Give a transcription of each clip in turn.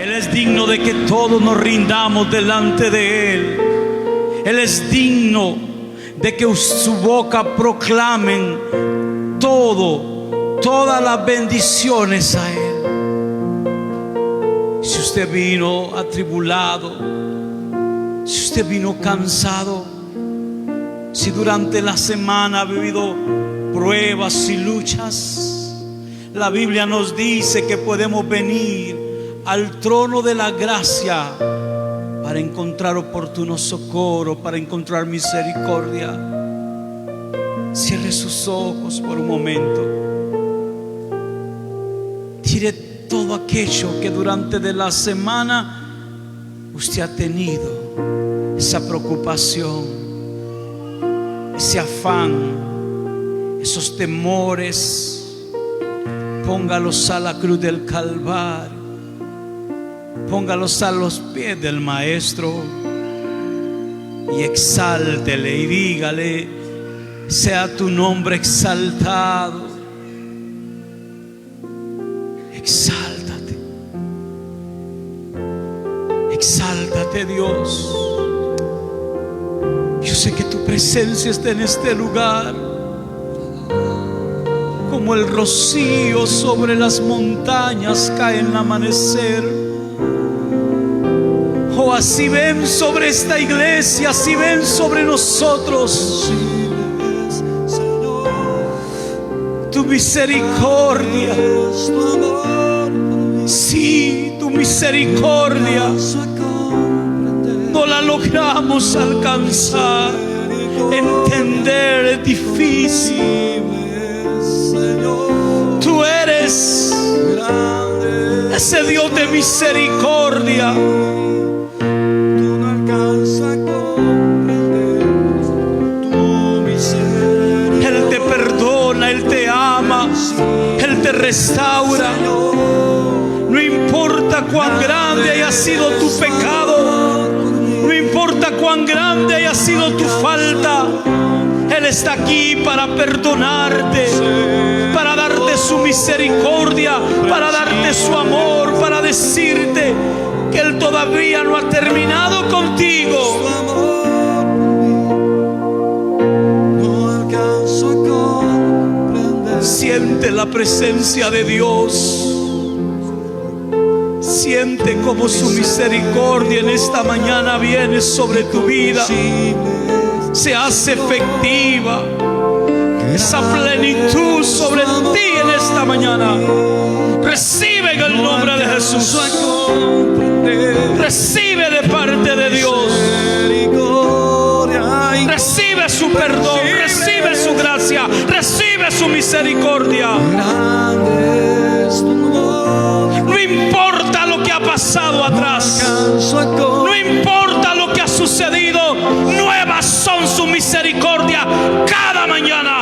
Él es digno de que todos nos rindamos delante de Él. Él es digno de que su boca proclamen todas las bendiciones a Él. Si usted vino atribulado, si usted vino cansado, si durante la semana ha vivido pruebas y luchas, la Biblia nos dice que podemos venir al trono de la gracia para encontrar oportuno socorro, para encontrar misericordia. Cierre sus ojos por un momento. Tire todo aquello que durante de la semana usted ha tenido, esa preocupación, ese afán, esos temores. Póngalos a la cruz del Calvario. Póngalos a los pies del Maestro y exáltele y dígale: sea tu nombre exaltado. Exáltate, exáltate, Dios. Yo sé que tu presencia está en este lugar, como el rocío sobre las montañas cae en el amanecer. Oh, así ven sobre esta iglesia, así ven sobre nosotros tu misericordia. Sí, tu misericordia no la logramos alcanzar, entender, es difícil. Tú eres ese Dios de misericordia. Él te perdona, Él te ama, Él te restaura. No importa cuán grande haya sido tu pecado, no importa cuán grande haya sido tu falta, Él está aquí para perdonarte, para darte su misericordia, para darte su amor, para decirte que Él todavía no ha terminado contigo. Siente la presencia de Dios. Siente como su misericordia en esta mañana viene sobre tu vida, se hace efectiva esa plenitud sobre ti en esta mañana. Recibe en el nombre de Jesús. Recibe de parte de Dios. Recibe su perdón, recibe su gracia, recibe su misericordia. No importa lo que ha pasado atrás, no importa lo que ha sucedido, nuevas son su misericordia cada mañana.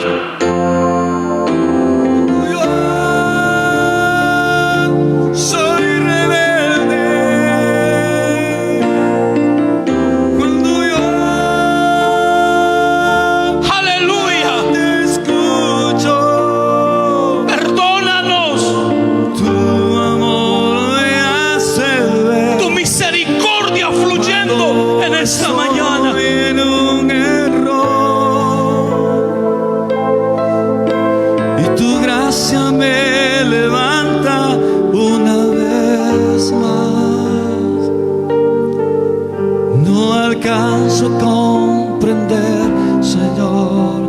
Esta mañana y tu gracia me levanta una vez más. No alcanzo a comprender, Señor,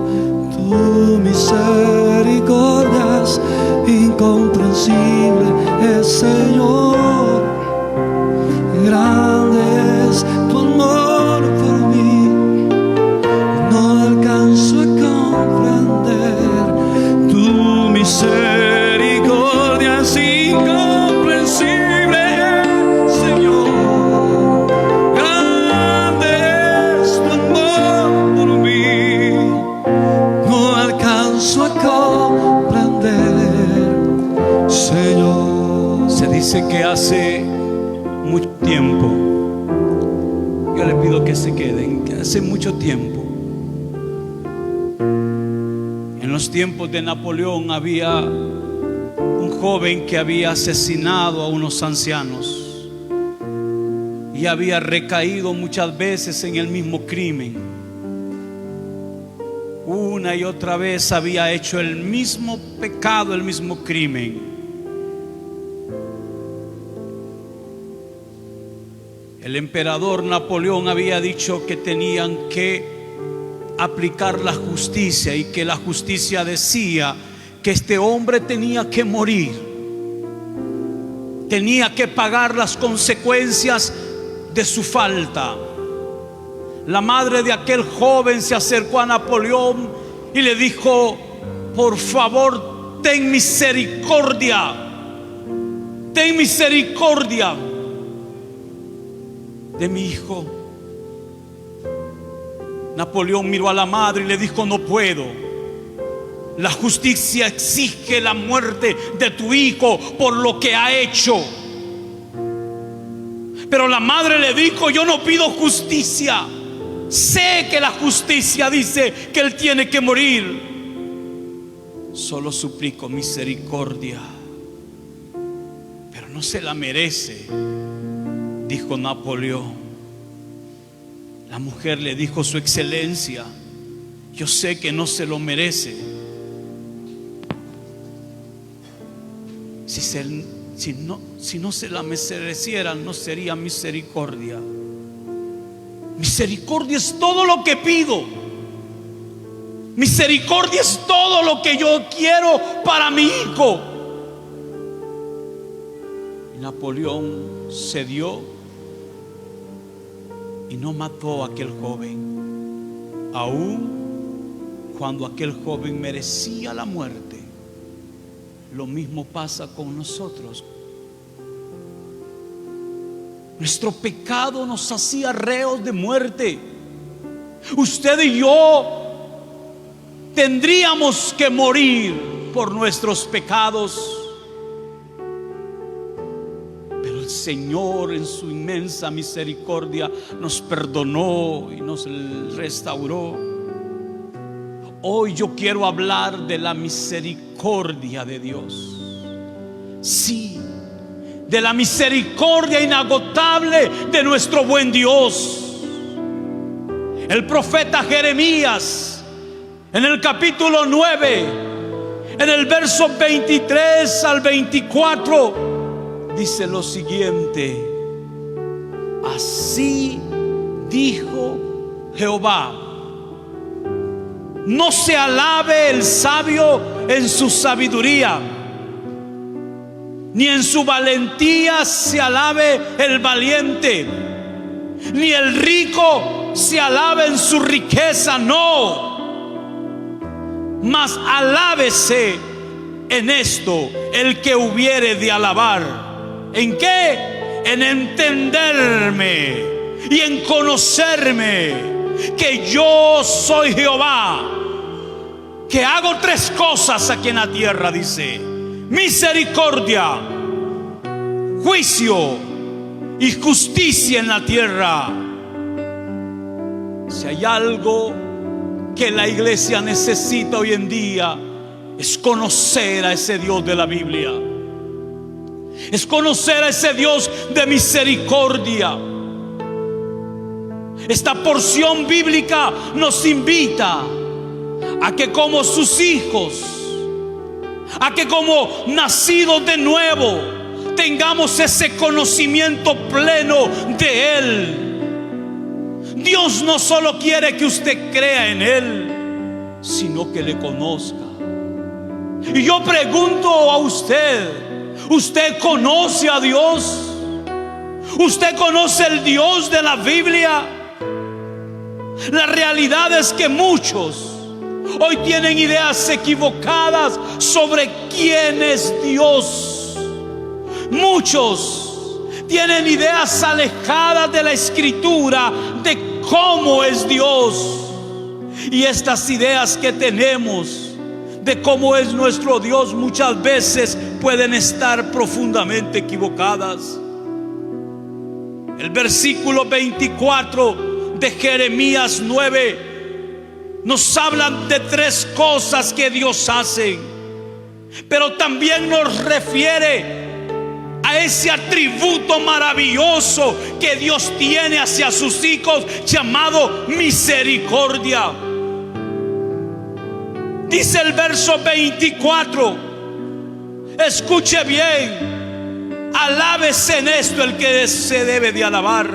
tu misericordia es incomprensible, Señor. Grande es tu amor por mí, no alcanzo a comprender. Tu misericordia es incomprensible, Señor. Grande es tu amor por mí, no alcanzo a comprender, Señor. Se dice que hace mucho tiempo, yo le pido que se queden, que hace mucho tiempo, en los tiempos de Napoleón, había un joven que había asesinado a unos ancianos. y había recaído muchas veces en el mismo crimen. Una y otra vez había hecho el mismo pecado, el mismo crimen. El emperador Napoleón había dicho que tenían que aplicar la justicia, y que la justicia decía que este hombre tenía que morir, tenía que pagar las consecuencias de su falta. La madre de aquel joven se acercó a Napoleón y le dijo: por favor, ten misericordia, ten misericordia de mi hijo. Napoleón miró a la madre y le dijo: no puedo. La justicia exige la muerte de tu hijo por lo que ha hecho. Pero la madre le dijo: yo no pido justicia. Sé que la justicia dice que él tiene que morir. Solo suplico misericordia. Pero no se la merece, dijo Napoleón. La mujer le dijo: su excelencia, yo sé que no se lo merece. Si no se la mereciera, no sería misericordia. Misericordia es todo lo que pido. Misericordia es todo lo que yo quiero para mi hijo. Y Napoleón cedió y no mató a aquel joven, aun cuando aquel joven merecía la muerte. Lo mismo pasa con nosotros. Nuestro pecado nos hacía reos de muerte. Usted y yo tendríamos que morir por nuestros pecados. Pero el Señor, en su inmensa misericordia, nos perdonó y nos restauró. Hoy yo quiero hablar de la misericordia de Dios. Sí, de la misericordia inagotable de nuestro buen Dios. El profeta Jeremías, en el capítulo 9, en el verso 23 al 24, dice lo siguiente: así dijo Jehová: no se alabe el sabio en su sabiduría, ni en su valentía se alabe el valiente, ni el rico se alabe en su riqueza, no. Mas alábese en esto el que hubiere de alabar. ¿En qué? En entenderme y en conocerme, que yo soy Jehová, que hago tres cosas aquí en la tierra, dice: misericordia, juicio y justicia en la tierra. Si hay algo que la iglesia necesita hoy en día, es conocer a ese Dios de la Biblia, es conocer a ese Dios de misericordia. Esta porción bíblica nos invita a que, como sus hijos, a que como nacidos de nuevo, tengamos ese conocimiento pleno de Él. Dios no solo quiere que usted crea en Él, sino que le conozca. Y yo pregunto a usted: ¿usted conoce a Dios? ¿Usted conoce el Dios de la Biblia? La realidad es que muchos hoy tienen ideas equivocadas sobre quién es Dios. Muchos tienen ideas alejadas de la Escritura de cómo es Dios. Y estas ideas que tenemos de cómo es nuestro Dios muchas veces pueden estar profundamente equivocadas. El versículo 24 de Jeremías 9 nos hablan de tres cosas que Dios hace, pero también nos refiere a a ese atributo maravilloso que Dios tiene hacia sus hijos, llamado misericordia. Dice el verso 24, escuche bien, alábese en esto el que se debe de alabar,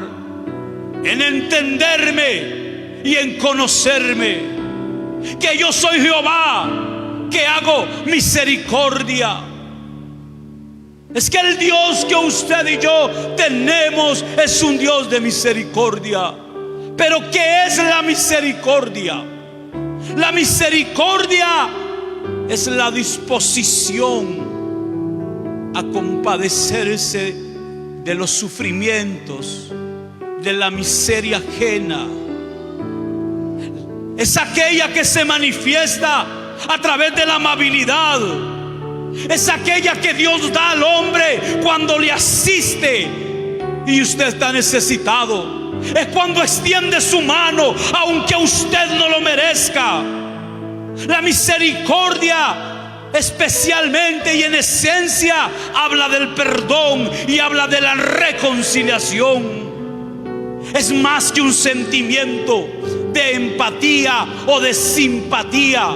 en entenderme y en conocerme, que yo soy Jehová, que hago misericordia. Es que el Dios que usted y yo tenemos es un Dios de misericordia. Pero ¿qué es la misericordia? La misericordia es la disposición a compadecerse de los sufrimientos, de la miseria ajena. Es aquella que se manifiesta a través de la amabilidad. Es aquella que Dios da al hombre cuando le asiste y usted está necesitado. Es cuando extiende su mano aunque usted no lo merezca. La misericordia, especialmente y en esencia, habla del perdón y habla de la reconciliación. Es más que un sentimiento de empatía o de simpatía.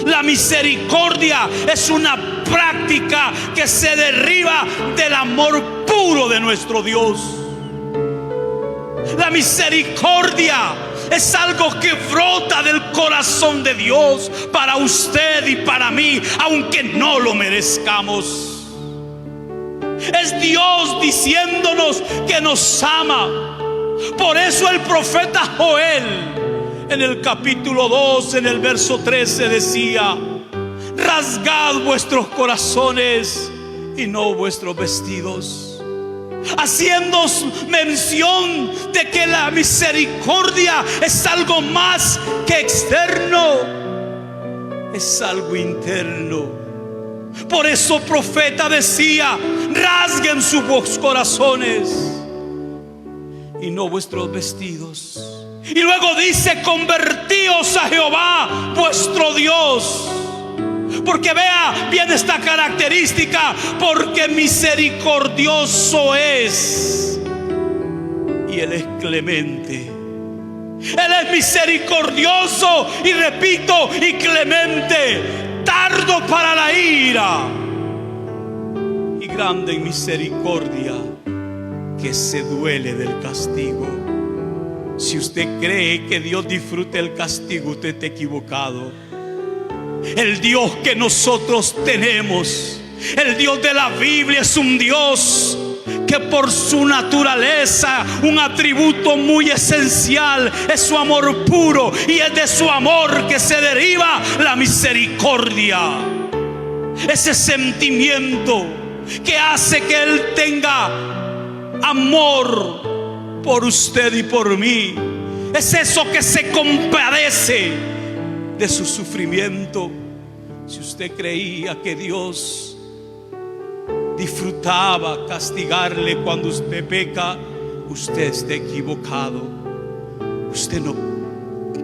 La misericordia es una práctica que se deriva del amor puro de nuestro Dios. La misericordia es algo que brota del corazón de Dios para usted y para mí, aunque no lo merezcamos. Es Dios diciéndonos que nos ama. Por eso el profeta Joel, en el capítulo 2, en el verso 13, decía: rasgad vuestros corazones y no vuestros vestidos, haciendo mención de que la misericordia es algo más que externo, es algo interno. Por eso el profeta decía: rasguen sus corazones y no vuestros vestidos. Y luego dice: convertíos a Jehová vuestro Dios. Porque vea bien esta característica: porque misericordioso es y Él es clemente. Él es misericordioso y, repito, y clemente, tardo para la ira y grande en misericordia, que se duele del castigo. Si usted cree que Dios disfruta el castigo, usted está equivocado. El Dios que nosotros tenemos, el Dios de la Biblia, es un Dios que por su naturaleza, un atributo muy esencial, es su amor puro, y es de su amor que se deriva la misericordia. Ese sentimiento que hace que Él tenga amor por usted y por mí. Es eso que se compadece de su sufrimiento. Si usted creía que Dios disfrutaba castigarle cuando usted peca, usted está equivocado. Usted no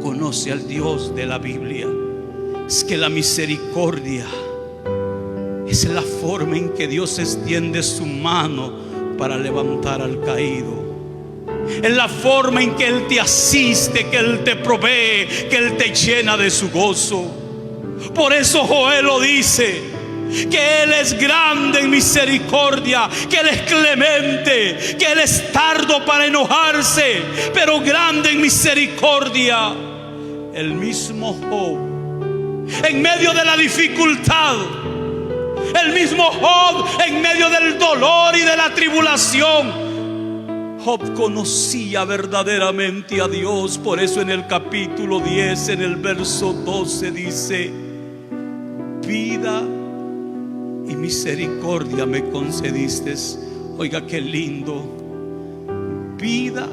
conoce al Dios de la Biblia. Es que la misericordia es la forma en que Dios extiende su mano para levantar al caído. Es la forma en que Él te asiste, que Él te provee, que Él te llena de su gozo. Por eso Joel lo dice, que Él es grande en misericordia, que Él es clemente, que Él es tardo para enojarse, pero grande en misericordia. El mismo Job, en medio de la dificultad, el mismo Job en medio del dolor y de la tribulación, Job conocía verdaderamente a Dios. Por eso en el capítulo 10, en el verso 12 dice: vida y misericordia me concediste. Oiga qué lindo. Vida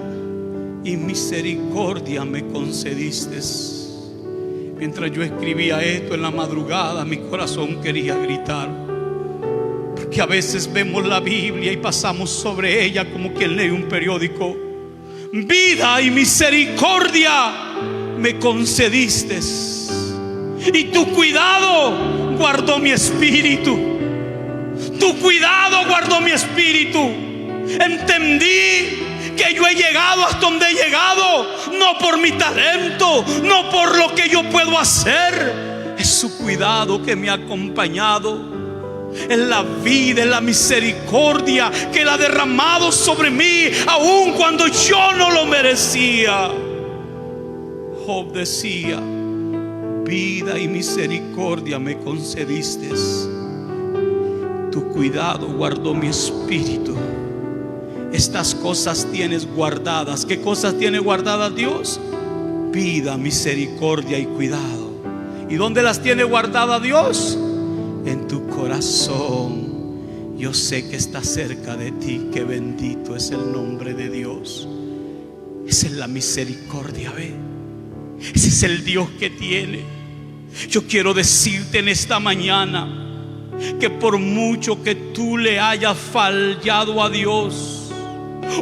y misericordia me concediste. Mientras yo escribía esto en la madrugada, mi corazón quería gritar. Porque a veces vemos la Biblia y pasamos sobre ella como quien lee un periódico. Vida y misericordia me concediste, y tu cuidado guardó mi espíritu. Tu cuidado guardó mi espíritu. Entendí que yo he llegado hasta donde he llegado, no por mi talento, no por lo que yo puedo hacer. Es su cuidado que me ha acompañado. Es la vida, es la misericordia que Él ha derramado sobre mí, aun cuando yo no lo merecía. Job decía: vida y misericordia me concediste. Tu cuidado guardó mi espíritu. Estas cosas tienes guardadas. ¿Qué cosas tiene guardadas Dios? Vida, misericordia y cuidado. ¿Y dónde las tiene guardadas Dios? En tu corazón. Yo sé que está cerca de ti. Que bendito es el nombre de Dios. Esa es la misericordia, ¿ve? Ese es el Dios que tiene. Yo quiero decirte en esta mañana que por mucho que tú le hayas fallado a Dios,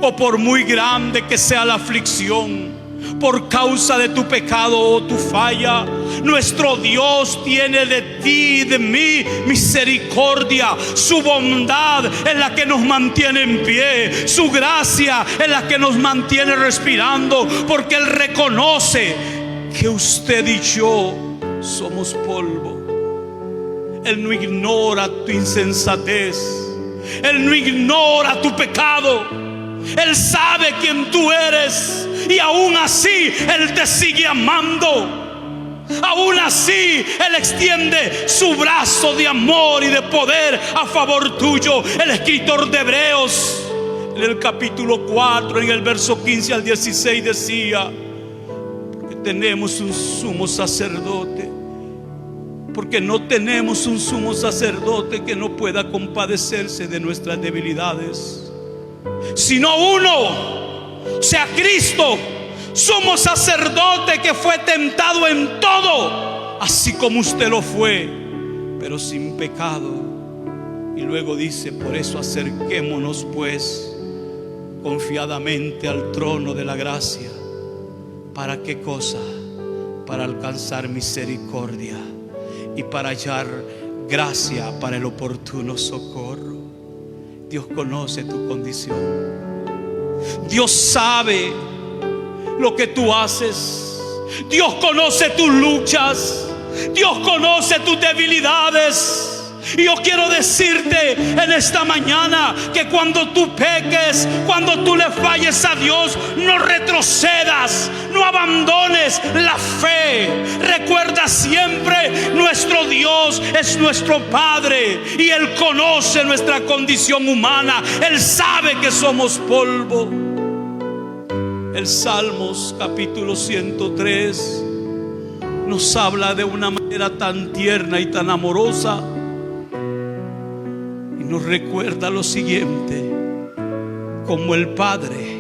o por muy grande que sea la aflicción, por causa de tu pecado o tu falla, nuestro Dios tiene de ti y de mí misericordia. Su bondad es la que nos mantiene en pie. Su gracia es la que nos mantiene respirando, porque Él reconoce que usted y yo somos polvo. Él no ignora tu insensatez. Él no ignora tu pecado. Él sabe quién tú eres, y aún así Él te sigue amando. Aún así Él extiende su brazo de amor y de poder a favor tuyo. El escritor de Hebreos, en el capítulo 4, en el verso 15 al 16 decía: porque tenemos un sumo sacerdote, porque no tenemos un sumo sacerdote que no pueda compadecerse de nuestras debilidades, sino uno, sea Cristo, sumo sacerdote, que fue tentado en todo, así como usted lo fue, pero sin pecado. Y luego dice: por eso acerquémonos pues confiadamente al trono de la gracia. ¿Para qué cosa? Para alcanzar misericordia y para hallar gracia para el oportuno socorro. Dios conoce tu condición. Dios sabe lo que tú haces. Dios conoce tus luchas. Dios conoce tus debilidades. Y yo quiero decirte en esta mañana que cuando tú peques, cuando tú le falles a Dios, no retrocedas, no abandones la fe. Recuerda siempre, nuestro Dios es nuestro Padre y Él conoce nuestra condición humana. Él sabe que somos polvo. El Salmos capítulo 103 nos habla de una manera tan tierna y tan amorosa, y nos recuerda lo siguiente: como el Padre.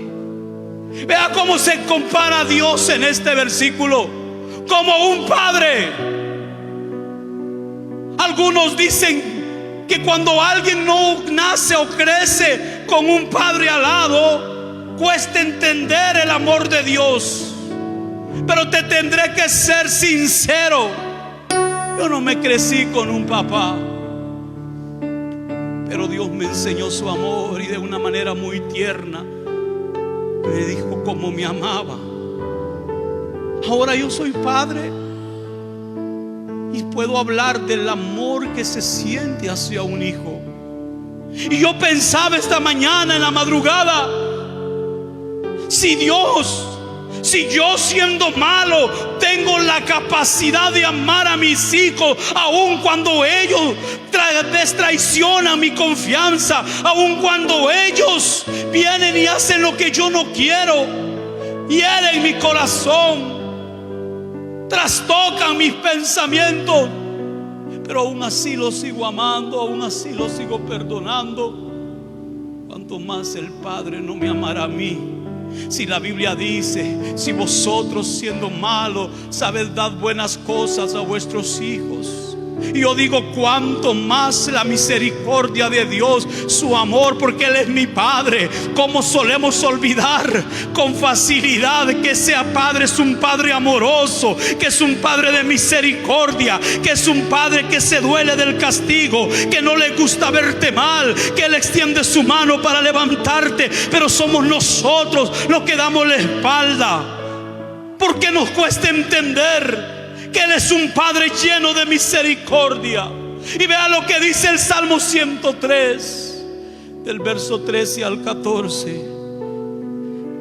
Vea cómo se compara a Dios en este versículo, como un padre. Algunos dicen que cuando alguien no nace o crece con un padre al lado, cuesta entender el amor de Dios. Pero te tendré que ser sincero: yo no me crecí con un papá, pero Dios me enseñó su amor, y de una manera muy tierna me dijo cómo me amaba. Ahora yo soy padre y puedo hablar del amor que se siente hacia un hijo. Y yo pensaba esta mañana en la madrugada: si yo siendo malo tengo la capacidad de amar a mis hijos, aun cuando ellos destraicionan mi confianza, aun cuando ellos vienen y hacen lo que yo no quiero, hieren mi corazón, trastocan mis pensamientos, pero aún así los sigo amando, aún así los sigo perdonando. Cuanto más el Padre no me amará a mí. Si la Biblia dice: si vosotros siendo malos sabed dar buenas cosas a vuestros hijos, Y yo digo, cuánto más la misericordia de Dios, su amor, porque Él es mi Padre. Como solemos olvidar con facilidad que ese Padre es un Padre amoroso, que es un Padre de misericordia, que es un Padre que se duele del castigo, que no le gusta verte mal, que Él extiende su mano para levantarte. Pero somos nosotros los que damos la espalda, porque nos cuesta entender que Él es un Padre lleno de misericordia. Y vea lo que dice el Salmo 103, del verso 13 al 14.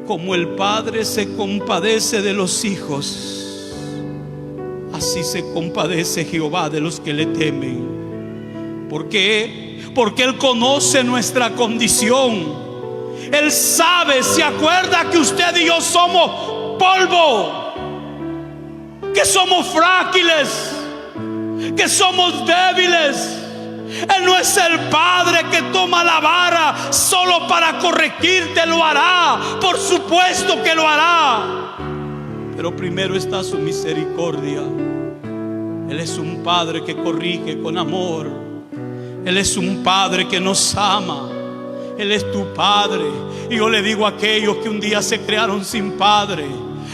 Como el Padre se compadece de los hijos, así se compadece Jehová de los que le temen. ¿Por qué? Porque Él conoce nuestra condición. Él sabe, se acuerda que usted y yo somos polvo, que somos frágiles, que somos débiles. Él no es el Padre que toma la vara solo para corregirte. Lo hará, por supuesto que lo hará, pero primero está su misericordia. Él es un Padre que corrige con amor. Él es un Padre que nos ama. Él es tu Padre. Y yo le digo a aquellos que un día se crearon sin Padre,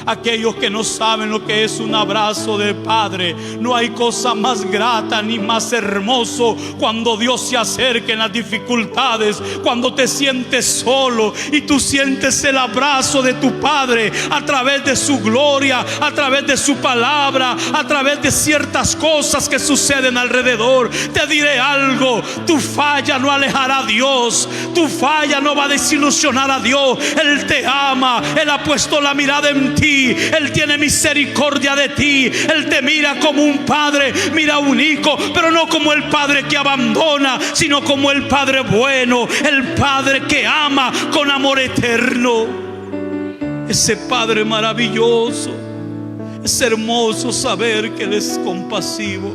aquellos que no saben lo que es un abrazo de Padre, no hay cosa más grata ni más hermoso cuando Dios se acerca en las dificultades, cuando te sientes solo y tú sientes el abrazo de tu Padre a través de su gloria, a través de su palabra, a través de ciertas cosas que suceden alrededor. Te diré algo: tu falla no alejará a Dios, tu falla no va a desilusionar a Dios. Él te ama, Él ha puesto la mirada en ti, Él tiene misericordia de ti. Él te mira como un padre mira a un hijo, pero no como el padre que abandona, sino como el Padre bueno, el Padre que ama con amor eterno. Ese Padre maravilloso. Es hermoso saber que Él es compasivo.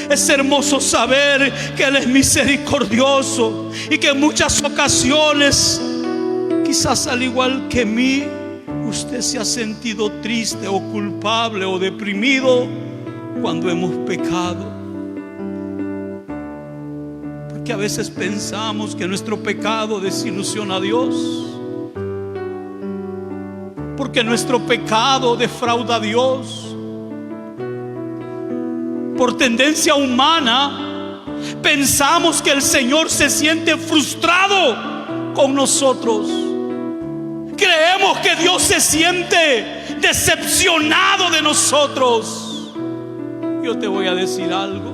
Es hermoso saber que Él es misericordioso, y que en muchas ocasiones, quizás al igual que mí, usted se ha sentido triste o culpable o deprimido cuando hemos pecado. Porque a veces pensamos que nuestro pecado desilusiona a Dios, porque nuestro pecado defrauda a Dios. Por tendencia humana, pensamos que el Señor se siente frustrado con nosotros. Creemos que Dios se siente decepcionado de nosotros. Yo te voy a decir algo: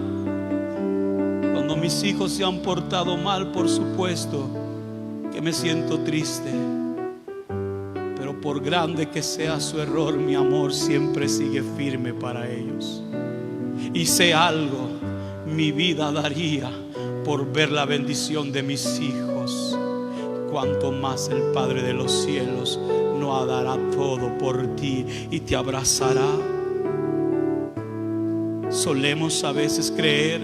cuando mis hijos se han portado mal, por supuesto que me siento triste, pero por grande que sea su error, mi amor siempre sigue firme para ellos. Y sé algo: mi vida daría por ver la bendición de mis hijos. Cuanto más el Padre de los cielos no dará todo por ti y te abrazará. Solemos a veces creer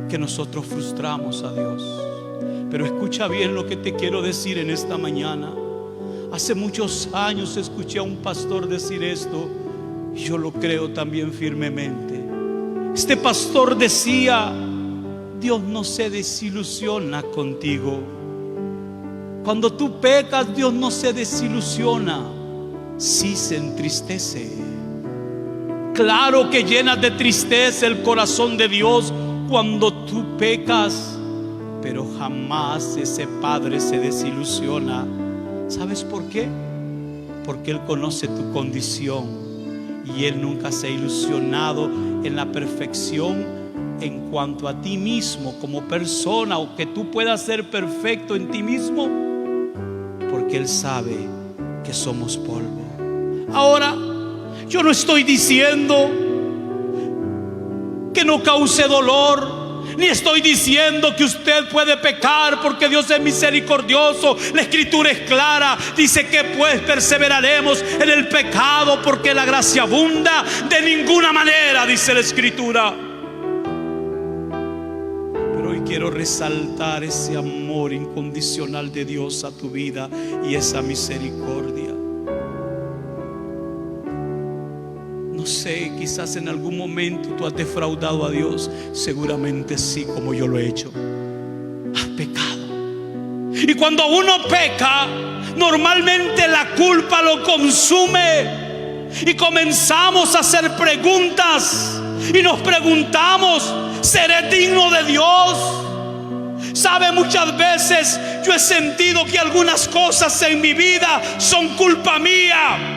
que nosotros frustramos a Dios, pero escucha bien lo que te quiero decir en esta mañana. Hace muchos años escuché a un pastor decir esto, y yo lo creo también firmemente. Este pastor decía: Dios no se desilusiona contigo. Cuando tú pecas, Dios no se desilusiona, sí se entristece. Claro que llenas de tristeza el corazón de Dios cuando tú pecas, pero jamás ese Padre se desilusiona. ¿Sabes por qué? Porque Él conoce tu condición, y Él nunca se ha ilusionado en la perfección en cuanto a ti mismo como persona, o que tú puedas ser perfecto en ti mismo, porque Él sabe que somos polvo. Ahora, yo no estoy diciendo que no cause dolor, ni estoy diciendo que usted puede pecar, porque Dios es misericordioso. La Escritura es clara, dice que pues perseveraremos en el pecado porque la gracia abunda. De ninguna manera, dice la Escritura. Pero hoy quiero resaltar ese amor incondicional de Dios a tu vida y esa misericordia. No No sé, quizás en algún momento tú has defraudado a Dios. Seguramente sí, como yo lo he hecho. Has pecado. Y cuando uno peca, normalmente la culpa lo consume. Y comenzamos a hacer preguntas. Y nos preguntamos: ¿seré digno de Dios? Sabe, muchas veces yo he sentido que algunas cosas en mi vida son culpa mía.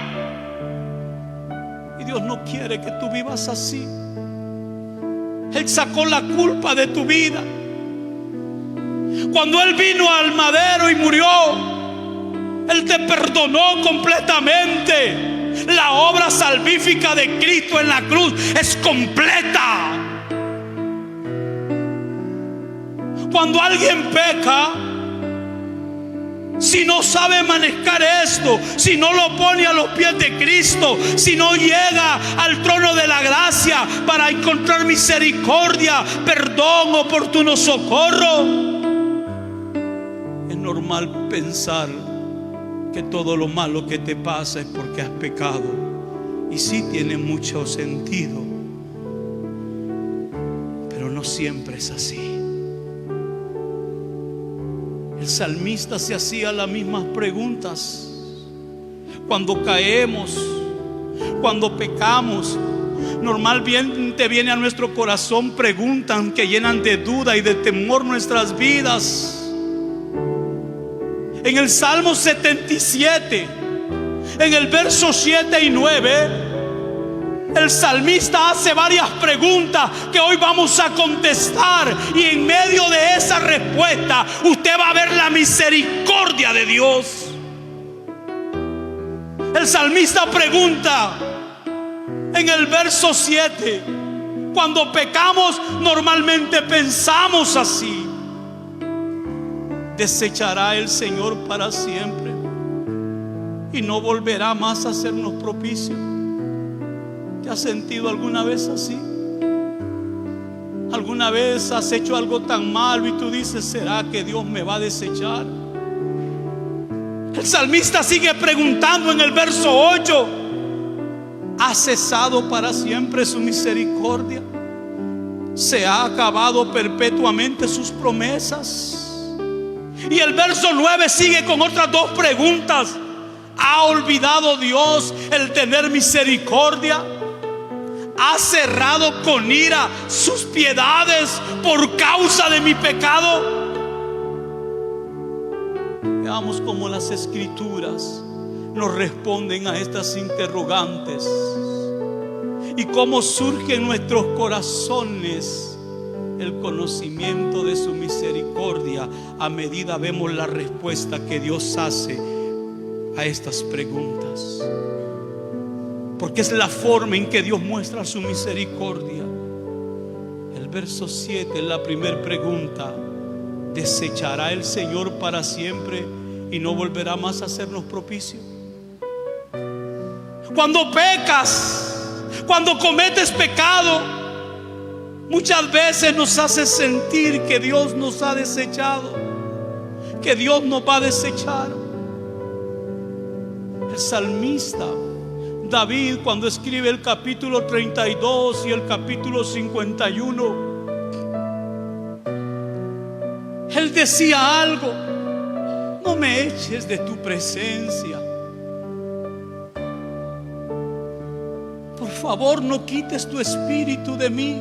Y Dios no quiere que tú vivas así. Él sacó la culpa de tu vida. Cuando Él vino al madero y murió, Él te perdonó completamente. La obra salvífica de Cristo en la cruz es completa. Cuando alguien peca, si no sabe manejar esto, si no lo pone a los pies de Cristo, si no llega al trono de la gracia para encontrar misericordia, perdón, oportuno socorro, es normal pensar que todo lo malo que te pasa es porque has pecado. Y sí tiene mucho sentido, pero no siempre es así. El salmista se hacía las mismas preguntas. Cuando caemos, cuando pecamos, normalmente viene a nuestro corazón preguntas que llenan de duda y de temor nuestras vidas. En el Salmo 77, en el verso 7 y 9, el salmista hace varias preguntas que hoy vamos a contestar. Y en medio de esa respuesta usted va a ver la misericordia de Dios. El salmista pregunta en el verso 7: cuando pecamos normalmente pensamos así: ¿desechará el Señor para siempre y no volverá más a hacernos propicio? ¿Te has sentido alguna vez así? ¿Alguna vez has hecho algo tan malo y tú dices: ¿será que Dios me va a desechar? El salmista sigue preguntando en el verso 8: ¿ha cesado para siempre su misericordia? ¿Se ha acabado perpetuamente sus promesas? Y el verso 9 sigue con otras dos preguntas: ¿ha olvidado Dios el tener misericordia? ¿Ha cerrado con ira sus piedades por causa de mi pecado? Veamos cómo las Escrituras nos responden a estas interrogantes y cómo surge en nuestros corazones el conocimiento de su misericordia a medida vemos la respuesta que Dios hace a estas preguntas. Porque es la forma en que Dios muestra su misericordia. El verso 7 es la primera pregunta: ¿desechará el Señor para siempre y no volverá más a hacernos propicio? Cuando pecas, cuando cometes pecado, muchas veces nos hace sentir que Dios nos ha desechado, que Dios nos va a desechar. El salmista David, cuando escribe el capítulo 32 y el capítulo 51, él decía algo: no me eches de tu presencia. Por favor, no quites tu espíritu de mí.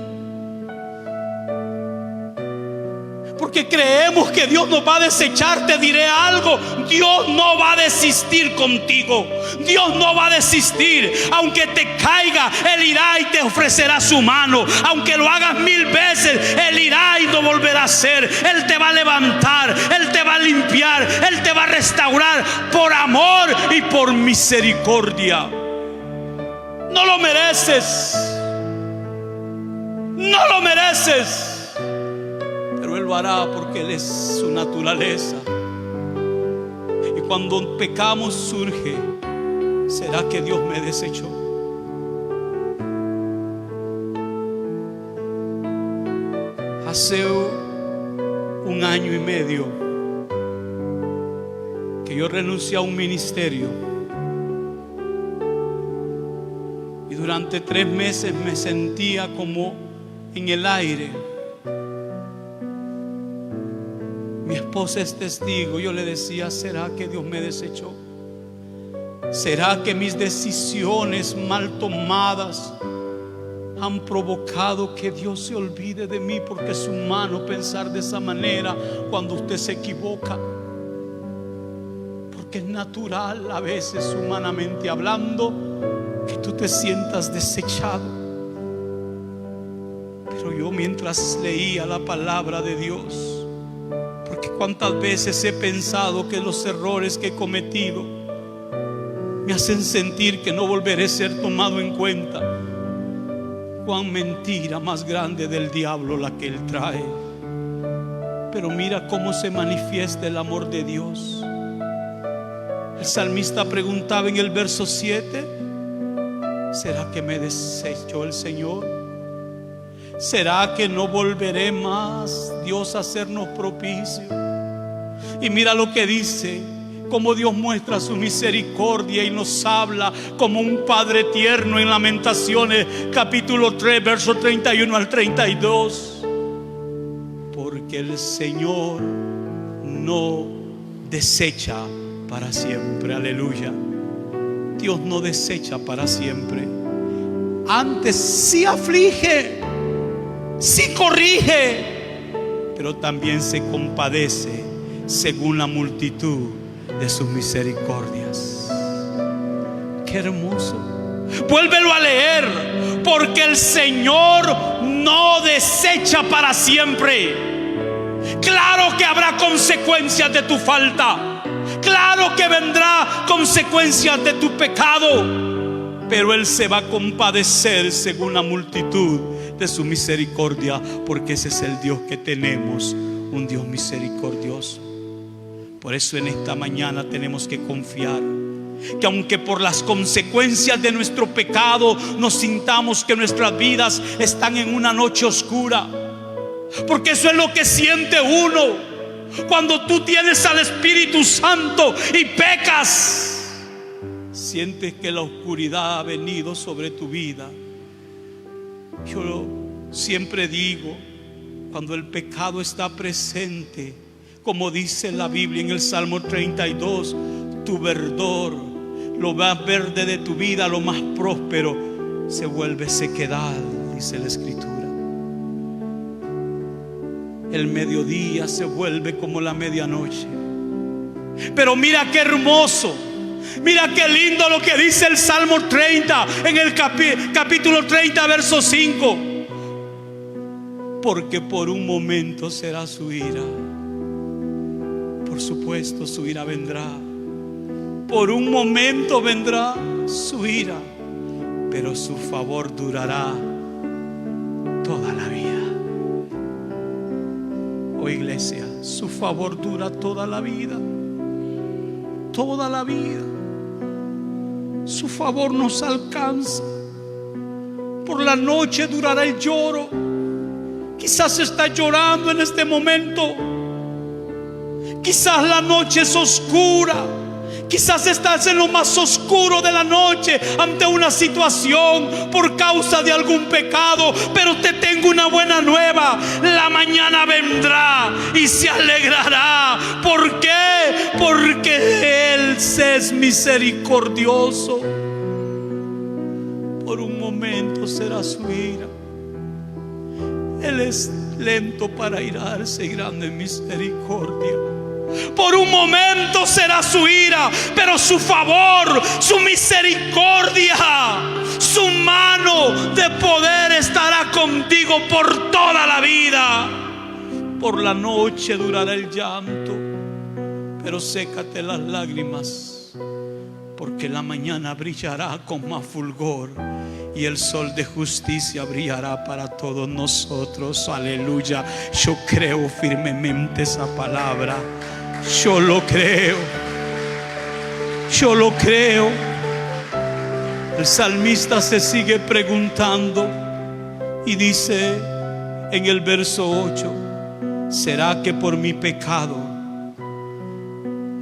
Porque creemos que Dios nos va a desechar. Te diré algo: Dios no va a desistir contigo. Dios no va a desistir. Aunque te caiga, Él irá y te ofrecerá su mano. Aunque lo hagas 1000 veces, Él irá y no volverá a hacer. Él te va a levantar, Él te va a limpiar, Él te va a restaurar por amor y por misericordia. No lo mereces, no lo mereces, pero Él lo hará porque Él es su naturaleza. Y cuando pecamos surge: ¿será que Dios me desechó? Hace 1 año y medio que yo renuncié a un ministerio. Durante 3 meses me sentía como en el aire. Mi esposa es testigo. Yo le decía: ¿será que Dios me desechó? ¿Será que mis decisiones mal tomadas han provocado que Dios se olvide de mí? Porque es humano pensar de esa manera cuando usted se equivoca, porque es natural a veces, humanamente hablando, que tú te sientas desechado. Pero yo, mientras leía la palabra de Dios, porque cuántas veces he pensado que los errores que he cometido me hacen sentir que no volveré a ser tomado en cuenta. Cuán mentira más grande del diablo la que él trae. Pero mira cómo se manifiesta el amor de Dios. El salmista preguntaba en el verso 7: ¿será que me desechó el Señor? ¿Será que no volveré más Dios a hacernos propicio? Y mira lo que dice, cómo Dios muestra su misericordia y nos habla como un Padre tierno en Lamentaciones capítulo 3 verso 31 al 32. Porque el Señor no desecha para siempre. Aleluya. Dios no desecha para siempre. Antes sí aflige, sí corrige, pero también se compadece según la multitud de sus misericordias. Qué hermoso. Vuélvelo a leer. Porque el Señor no desecha para siempre. Claro que habrá consecuencias de tu falta, claro que vendrá consecuencias de tu pecado, pero Él se va a compadecer según la multitud de su misericordia, porque ese es el Dios que tenemos, un Dios misericordioso. Por eso en esta mañana tenemos que confiar que aunque por las consecuencias de nuestro pecado nos sintamos que nuestras vidas están en una noche oscura, porque eso es lo que siente uno cuando tú tienes al Espíritu Santo y pecas. Sientes que la oscuridad ha venido sobre tu vida. Yo siempre digo, cuando el pecado está presente, como dice la Biblia en el Salmo 32, tu verdor, lo más verde de tu vida, lo más próspero, se vuelve sequedad, dice la Escritura. El mediodía se vuelve como la medianoche. Pero mira qué hermoso, mira qué lindo lo que dice el Salmo 30 en el capítulo 30 verso 5. Porque por un momento será su ira. Por supuesto su ira vendrá. Por un momento vendrá su ira, pero su favor durará toda la vida. Oh iglesia, su favor dura toda la vida. Toda la vida. Su favor nos alcanza. Por la noche durará el lloro. Quizás estás llorando en este momento. Quizás la noche es oscura. Quizás estás en lo más oscuro de la noche ante una situación por causa de algún pecado. Pero te tengo una buena nueva. La mañana vendrá y se alegrará. ¿Por qué? Porque Él es misericordioso. Por un momento será su ira. Él es lento para irarse y grande en misericordia. Por un momento será su ira, pero su favor, su misericordia, su mano de poder estará contigo por toda la vida. Por la noche durará el llanto, pero sécate las lágrimas, porque la mañana brillará con más fulgor y el sol de justicia brillará para todos nosotros. Aleluya. Yo creo firmemente esa palabra. Yo lo creo. Yo lo creo. El salmista se sigue preguntando y dice en el verso 8: ¿será que por mi pecado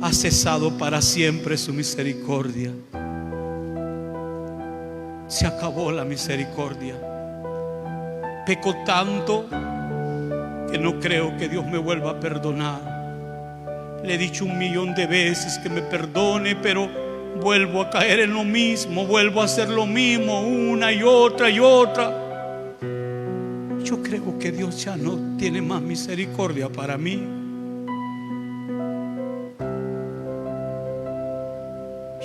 ha cesado para siempre su misericordia? Se acabó la misericordia. Peco tanto que no creo que Dios me vuelva a perdonar. Le he dicho 1.000.000 de veces que me perdone, pero vuelvo a caer en lo mismo, vuelvo a hacer lo mismo una y otra y otra. Yo creo que Dios ya no tiene más misericordia para mí.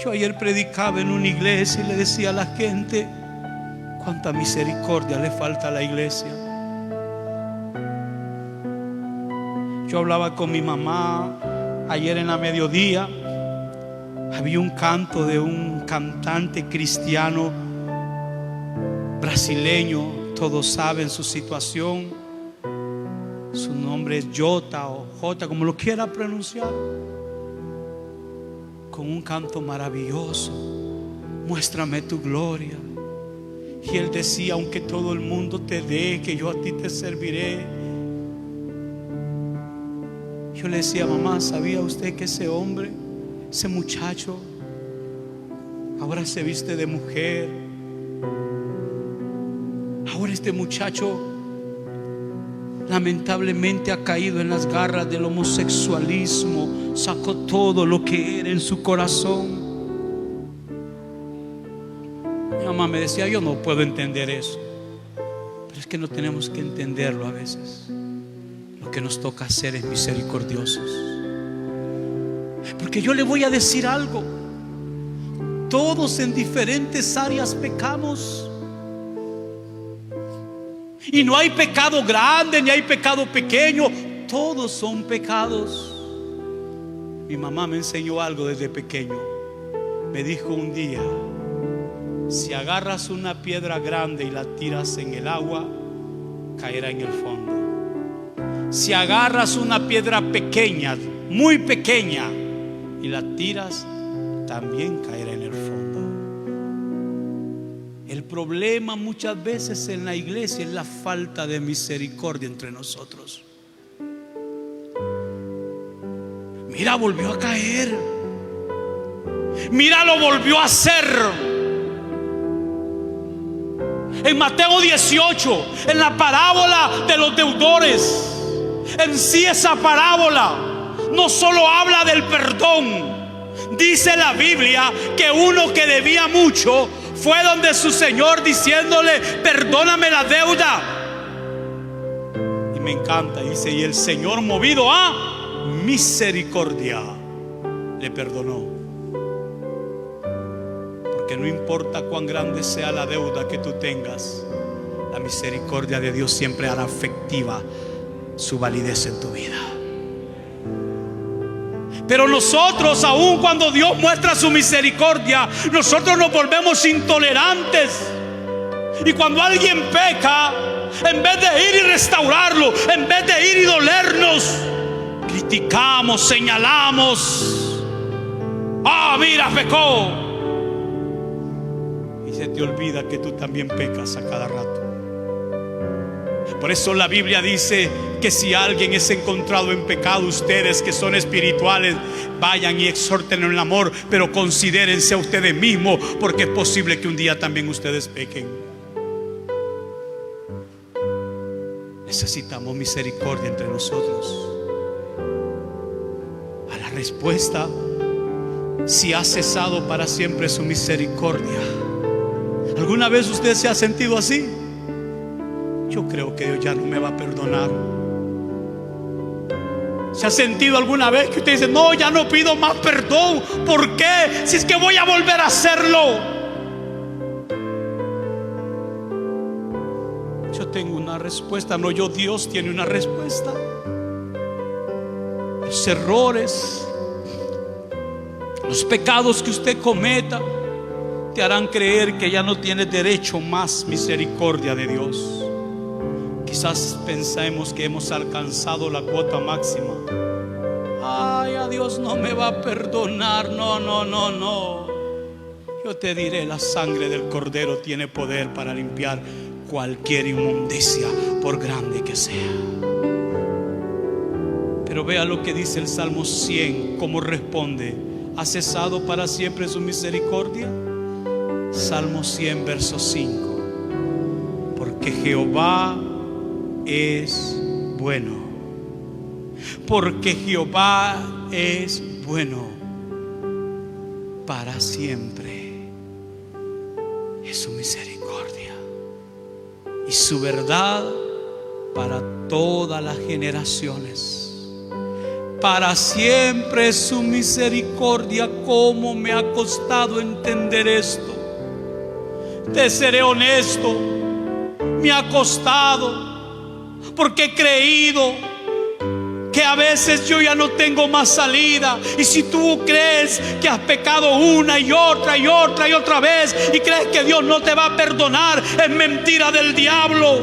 Yo ayer predicaba en una iglesia y le decía a la gente cuánta misericordia le falta a la iglesia. Yo hablaba con mi mamá ayer en la mediodía. Había un canto de un cantante cristiano brasileño. Todos saben su situación. Su nombre es Jota o Jota, como lo quiera pronunciar. Con un canto maravilloso, muéstrame tu gloria. Y él decía: aunque todo el mundo te dé, que yo a ti te serviré. Yo le decía: mamá, ¿sabía usted que ese hombre, ese muchacho, ahora se viste de mujer? Ahora este muchacho lamentablemente ha caído en las garras del homosexualismo. Sacó todo lo que era en su corazón. Mi mamá me decía: yo no puedo entender eso. Pero es que no tenemos que entenderlo a veces. Lo que nos toca hacer es misericordiosos. Porque yo le voy a decir algo: todos en diferentes áreas pecamos. Y no hay pecado grande ni hay pecado pequeño. Todos son pecados. Mi mamá me enseñó algo desde pequeño. Me dijo un día: si agarras una piedra grande y la tiras en el agua, caerá en el fondo. Si agarras una piedra pequeña, muy pequeña, y la tiras, también caerá en el fondo. El problema muchas veces en la iglesia es la falta de misericordia entre nosotros. Mira, volvió a caer. Mira, lo volvió a hacer. En Mateo 18, en la parábola de los deudores, en sí esa parábola no solo habla del perdón. Dice la Biblia que uno que debía mucho fue donde su Señor diciéndole: perdóname la deuda. Y me encanta, dice: y el Señor, movido a misericordia, le perdonó. Porque no importa cuán grande sea la deuda que tú tengas, la misericordia de Dios siempre hará efectiva su validez en tu vida. Pero nosotros, aun cuando Dios muestra su misericordia, nosotros nos volvemos intolerantes. Y cuando alguien peca, en vez de ir y restaurarlo, en vez de ir y dolernos, criticamos, señalamos: ah, mira, pecó. Y se te olvida que tú también pecas a cada rato. Por eso la Biblia dice que si alguien es encontrado en pecado, ustedes que son espirituales, vayan y exhórtenlo en el amor, pero considérense a ustedes mismos, porque es posible que un día también ustedes pequen. Necesitamos misericordia entre nosotros. A la respuesta: si ha cesado para siempre su misericordia. ¿Alguna vez usted se ha sentido así? Yo creo que Dios ya no me va a perdonar. ¿Se ha sentido alguna vez que usted dice: no, ya no pido más perdón? ¿Por qué? Si es que voy a volver a hacerlo. Yo tengo una respuesta. No yo, Dios tiene una respuesta. Los errores, los pecados que usted cometa te harán creer que ya no tienes derecho más misericordia de Dios. Quizás pensemos que hemos alcanzado la cuota máxima. Ay, a Dios no me va a perdonar. No. Yo te diré: la sangre del Cordero tiene poder para limpiar cualquier inmundicia, por grande que sea. Pero vea lo que dice el Salmo 100, cómo responde: ¿ha cesado para siempre su misericordia? Salmo 100, verso 5. Porque Jehová es bueno. Porque Jehová es bueno. Para siempre es su misericordia. Y su verdad para todas las generaciones. Para siempre es su misericordia. Cómo me ha costado entender esto. Te seré honesto, me ha costado, porque he creído que a veces yo ya no tengo más salida. Y si tú crees que has pecado una y otra y otra y otra vez y crees que Dios no te va a perdonar, es mentira del diablo.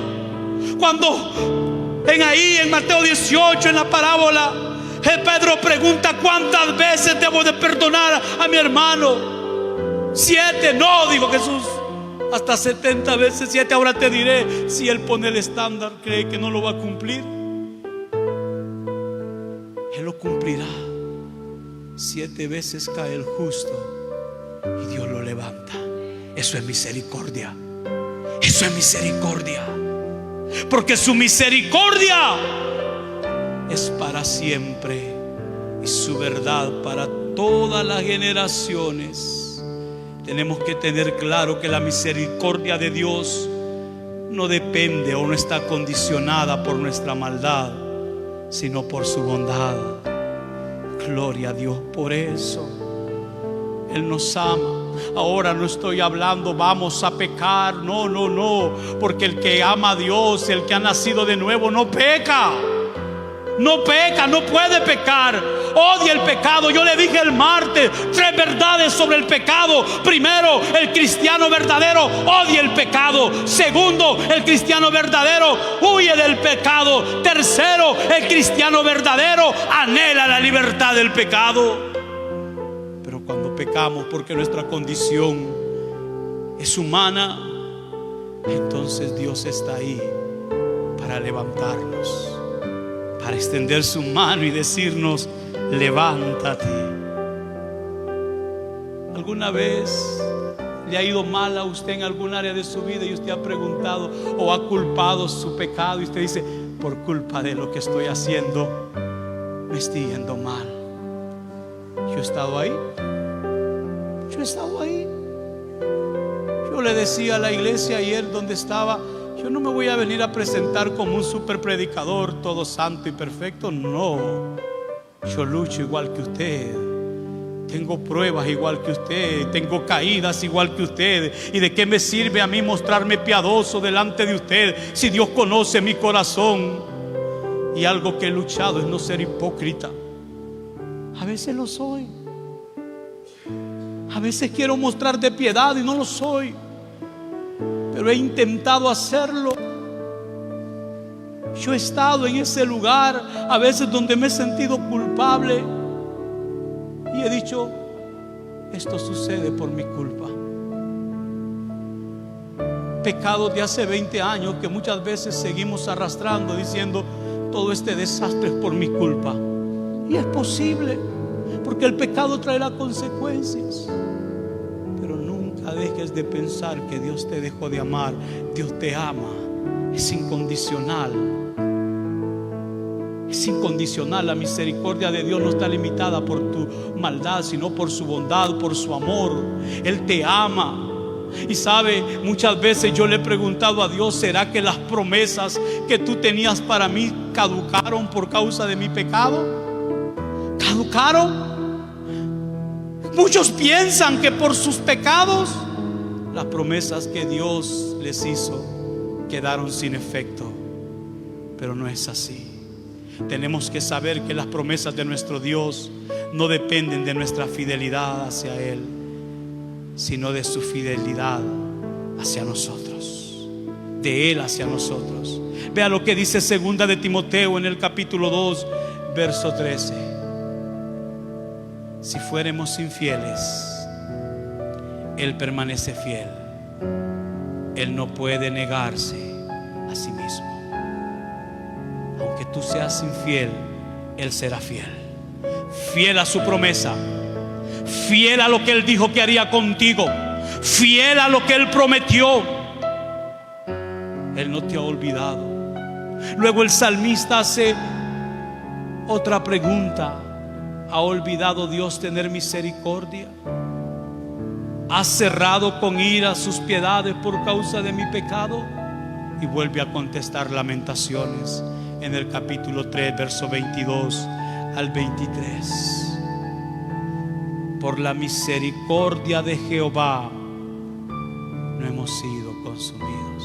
Cuando en Mateo 18, en la parábola, Pedro pregunta: ¿cuántas veces debo de perdonar a mi hermano? 7, no, dijo Jesús, hasta 70 veces 7. Ahora te diré, si él pone el estándar, cree que no lo va a cumplir, él lo cumplirá. 7 veces cae el justo y Dios lo levanta. Eso es misericordia. Eso es misericordia. Porque su misericordia es para siempre y su verdad para todas las generaciones. Tenemos que tener claro que la misericordia de Dios no depende o no está condicionada por nuestra maldad, sino por su bondad. Gloria a Dios por eso. Él nos ama. Ahora no estoy hablando vamos a pecar, no, porque el que ama a Dios, el que ha nacido de nuevo, no peca. No peca, no puede pecar. Odia el pecado. Yo le dije el martes 3 verdades sobre el pecado. Primero, el cristiano verdadero odia el pecado. Segundo, el cristiano verdadero huye del pecado. Tercero, el cristiano verdadero anhela la libertad del pecado. Pero cuando pecamos porque nuestra condición es humana, entonces Dios está ahí para levantarnos, para extender su mano y decirnos: levántate. ¿Alguna vez le ha ido mal a usted en algún área de su vida y usted ha preguntado o ha culpado su pecado y usted dice: por culpa de lo que estoy haciendo me estoy yendo mal? Yo he estado ahí. Yo le decía a la iglesia ayer donde estaba: yo no me voy a venir a presentar como un super predicador, todo santo y perfecto. No, yo lucho igual que usted, tengo pruebas igual que usted, tengo caídas igual que usted. ¿Y de qué me sirve a mí mostrarme piadoso delante de usted si Dios conoce mi corazón? Y algo que he luchado es no ser hipócrita. A veces lo soy. A veces quiero mostrar de piedad y no lo soy, pero he intentado hacerlo. Yo he estado en ese lugar a veces donde me he sentido culpable y he dicho: esto sucede por mi culpa. Pecados de hace 20 años que muchas veces seguimos arrastrando, diciendo: todo este desastre es por mi culpa. Y es posible, porque el pecado traerá consecuencias. Pero nunca dejes de pensar que Dios te dejó de amar. Dios te ama, es incondicional. Es incondicional. La misericordia de Dios no está limitada por tu maldad, sino por su bondad, por su amor. Él te ama. Y sabe, muchas veces yo le he preguntado a Dios: ¿será que las promesas que tú tenías para mí caducaron por causa de mi pecado? ¿Caducaron? Muchos piensan que por sus pecados las promesas que Dios les hizo quedaron sin efecto, pero no es así. Tenemos que saber que las promesas de nuestro Dios no dependen de nuestra fidelidad hacia Él, sino de su fidelidad hacia nosotros, de Él hacia nosotros. Vea lo que dice 2 de Timoteo en el capítulo 2, verso 13. Si fuéramos infieles, Él permanece fiel. Él no puede negarse a sí mismo. Aunque tú seas infiel, Él será fiel. Fiel a su promesa, fiel a lo que Él dijo que haría contigo, fiel a lo que Él prometió. Él no te ha olvidado. Luego el salmista hace otra pregunta: ¿ha olvidado Dios tener misericordia? ¿Ha cerrado con ira sus piedades por causa de mi pecado? Y vuelve a contestar Lamentaciones en el capítulo 3, verso 22 al 23. Por la misericordia de Jehová no hemos sido consumidos.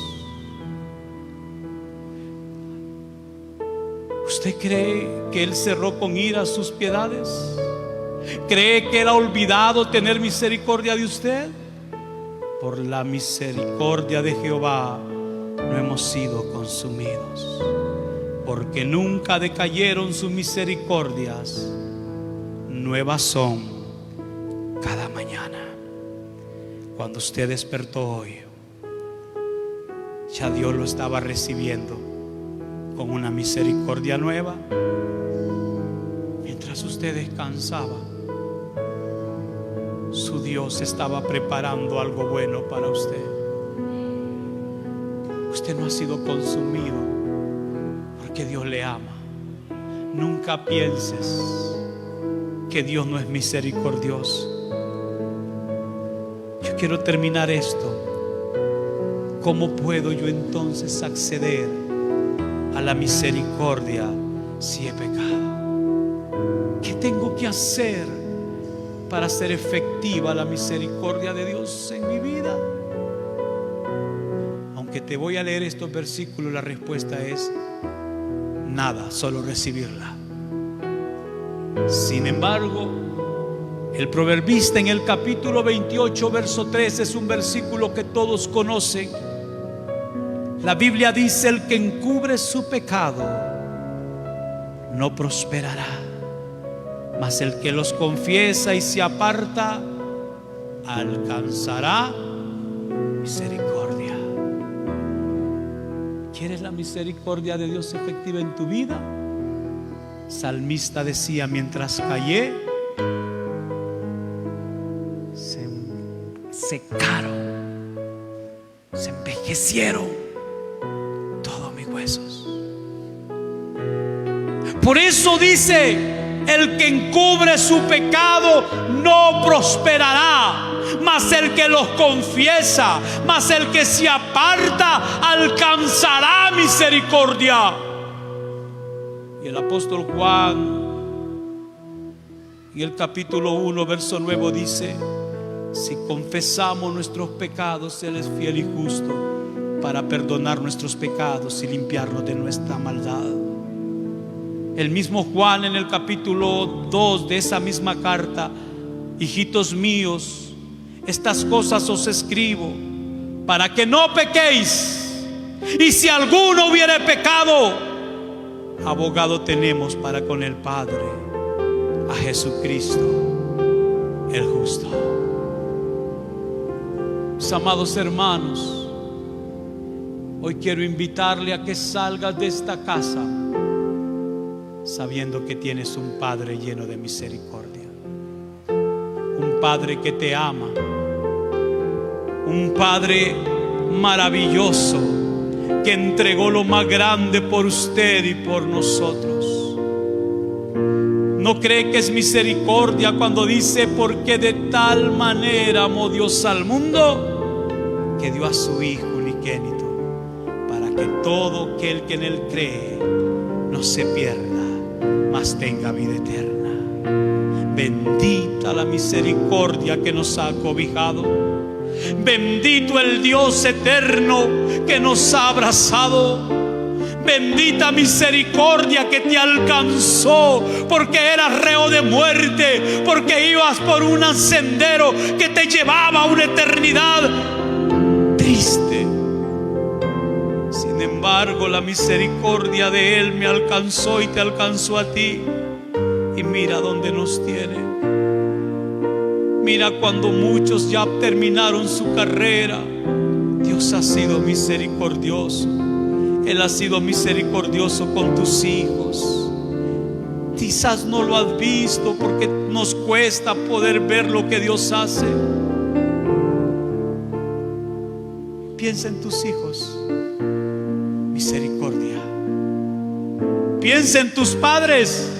¿Usted cree que Él cerró con ira sus piedades? ¿Cree que Él ha olvidado tener misericordia de usted? Por la misericordia de Jehová no hemos sido consumidos, porque nunca decayeron sus misericordias, nuevas son cada mañana. Cuando usted despertó hoy, ya Dios lo estaba recibiendo con una misericordia nueva. Mientras usted descansaba, su Dios estaba preparando algo bueno para usted. Usted no ha sido consumido porque Dios le ama. Nunca pienses que Dios no es misericordioso. Yo quiero terminar esto. ¿Cómo puedo yo entonces acceder a la misericordia si he pecado? ¿Qué tengo que hacer para hacer efectiva la misericordia de Dios en mi vida? Aunque te voy a leer estos versículos, la respuesta es nada, solo recibirla. Sin embargo, el proverbista en el capítulo 28, verso 3, es un versículo que todos conocen. La Biblia dice: el que encubre su pecado no prosperará, mas el que los confiesa y se aparta alcanzará misericordia. ¿Quieres la misericordia de Dios efectiva en tu vida? Salmista decía: mientras callé, se secaron, se envejecieron todos mis huesos. Por eso dice: el que encubre su pecado no prosperará, mas el que los confiesa, mas el que se aparta alcanzará misericordia. Y el apóstol Juan en el capítulo 1, verso 9 dice: si confesamos nuestros pecados, Él es fiel y justo para perdonar nuestros pecados y limpiarnos de nuestra maldad. El mismo Juan en el capítulo 2 de esa misma carta: hijitos míos, estas cosas os escribo para que no pequéis. Y si alguno hubiere pecado, abogado tenemos para con el Padre, a Jesucristo el justo. Mis amados hermanos, hoy quiero invitarle a que salgas de esta casa sabiendo que tienes un Padre lleno de misericordia, un Padre que te ama, un Padre maravilloso que entregó lo más grande por usted y por nosotros. ¿No cree que es misericordia cuando dice: porque de tal manera amó Dios al mundo que dio a su Hijo unigénito, para que todo aquel que en Él cree no se pierda, mas tenga vida eterna? Bendita la misericordia que nos ha cobijado. Bendito el Dios eterno que nos ha abrazado. Bendita misericordia que te alcanzó porque eras reo de muerte, porque ibas por un sendero que te llevaba a una eternidad triste. Sin embargo, la misericordia de Él me alcanzó y te alcanzó a ti. Y mira dónde nos tiene. Mira cuando muchos ya terminaron su carrera. Dios ha sido misericordioso. Él ha sido misericordioso con tus hijos. Quizás no lo has visto porque nos cuesta poder ver lo que Dios hace. piensa en tus hijos, misericordia. Piensa en tus padres,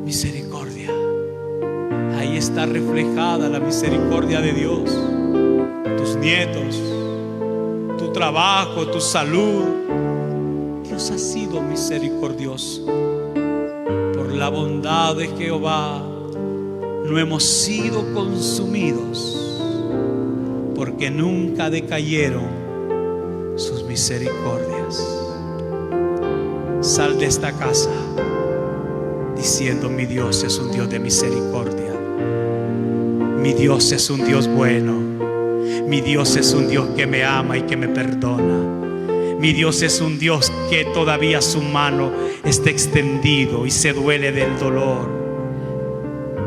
misericordia. Ahí está reflejada la misericordia de Dios. Tus nietos, tu trabajo, tu salud. Dios ha sido misericordioso. Por la bondad de Jehová no hemos sido consumidos, porque nunca decayeron sus misericordias. Sal de esta casa diciendo: mi Dios es un Dios de misericordia. Mi Dios es un Dios bueno. Mi Dios es un Dios que me ama y que me perdona. Mi Dios es un Dios que todavía su mano está extendido y se duele del dolor.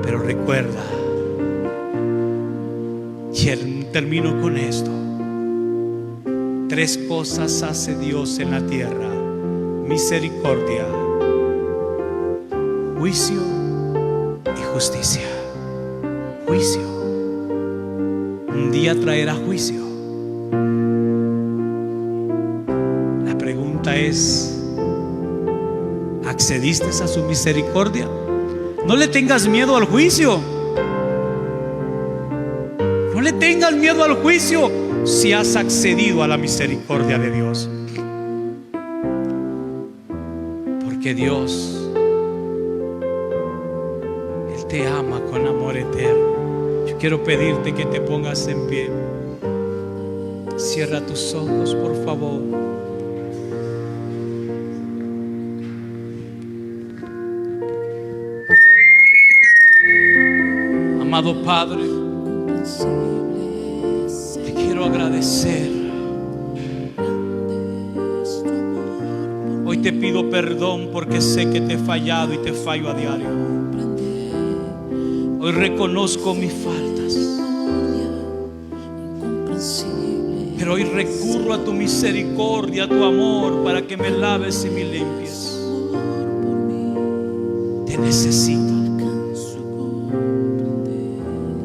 Pero recuerda, y termino con esto: 3 cosas hace Dios en la tierra: misericordia, juicio y justicia. Juicio. Un día traerá juicio. La pregunta es: ¿accediste a su misericordia? No le tengas miedo al juicio. No le tengas miedo al juicio si has accedido a la misericordia de Dios. Porque Dios, Él te ama con amor eterno. Yo quiero pedirte que te pongas en pie. Cierra tus ojos, por favor. Amado Padre, te quiero agradecer. Hoy te pido perdón porque sé que te he fallado y te fallo a diario. Hoy reconozco mis faltas, pero hoy recurro a tu misericordia, a tu amor, para que me laves y me limpies. Te necesito.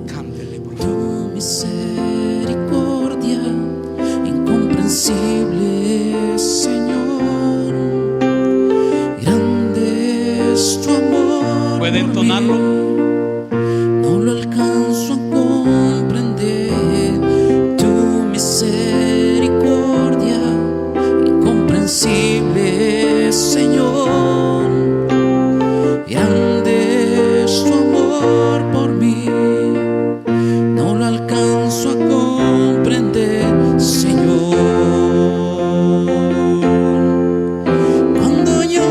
Cántele, por favor. Tu misericordia incomprensible, Señor. Grande es tu amor. ¿Puede entonarlo? No lo alcanzo a comprender. Tu misericordia incomprensible, Señor. Grande es tu amor por mí. No lo alcanzo a comprender, Señor. Cuando yo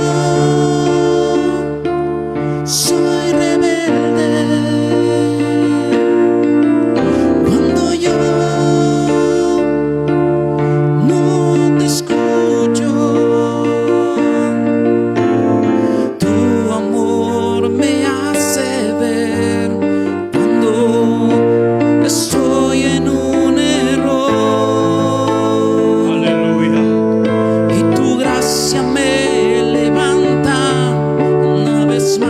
soy rebelde, cuando yo no te escucho, tu amor me hace ver cuando estoy en un error. Aleluya. Y tu gracia me levanta una vez más.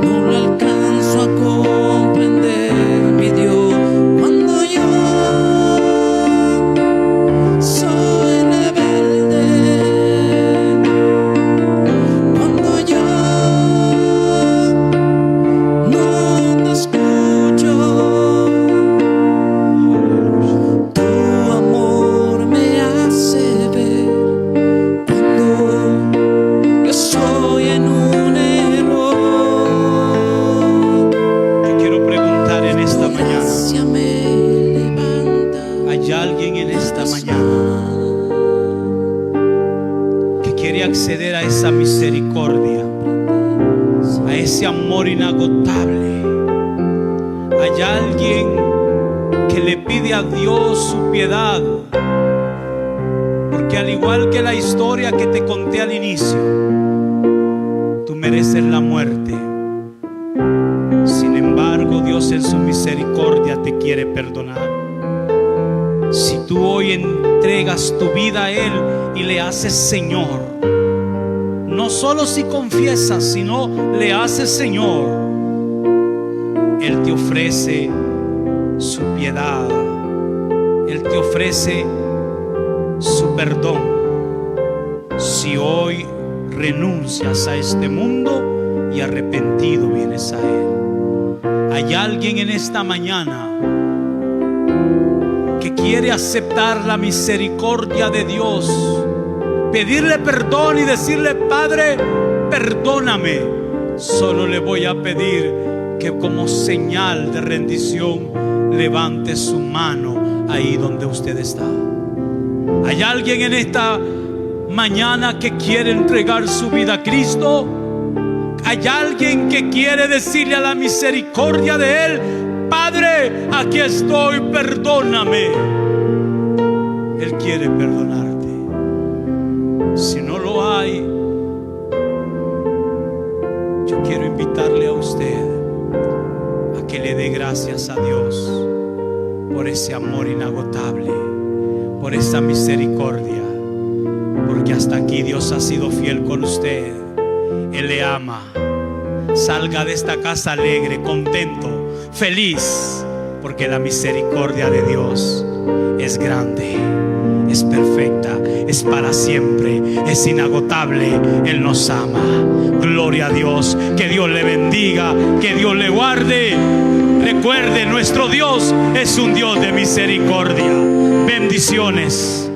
No lo alcanzo a comprender, mi Dios. Cuando yo soy rebelde, cuando yo no te escucho, tu amor me hace ver cuando yo estoy en un error. Yo quiero preguntar en esta Tu mañana: gracia me levanta. ¿hay alguien en esta mañana que quiere acceder a esa misericordia, a ese amor inagotable? ¿Hay alguien que le pide a Dios su piedad? Porque al igual que la historia que te conté al inicio, tú mereces la muerte. Sin embargo, Dios en su misericordia te quiere perdonar. Si tú hoy entregas tu vida a Él y le haces Señor, no solo si confiesas, sino le haces Señor, Él te ofrece su piedad. Él te ofrece su perdón. Si hoy renuncias a este mundo y arrepentido vienes a Él. Hay alguien en esta mañana que quiere aceptar la misericordia de Dios, pedirle perdón y decirle: Padre, perdóname. Solo le voy a pedir que como señal de rendición levante su mano ahí donde usted está. Hay alguien en esta mañana que quiere entregar su vida a Cristo. Hay alguien que quiere decirle a la misericordia de Él: Padre, aquí estoy, perdóname. Él quiere perdonarte. Si no lo hay, yo quiero invitarle a usted a que le dé gracias a Dios por ese amor inagotable, por esa misericordia, porque hasta aquí Dios ha sido fiel con usted. Él le ama. Salga de esta casa alegre, contento, feliz, porque la misericordia de Dios es grande, es perfecta, es para siempre, es inagotable. Él nos ama. Gloria a Dios. Que Dios le bendiga, que Dios le guarde. Recuerde, nuestro Dios es un Dios de misericordia. Bendiciones.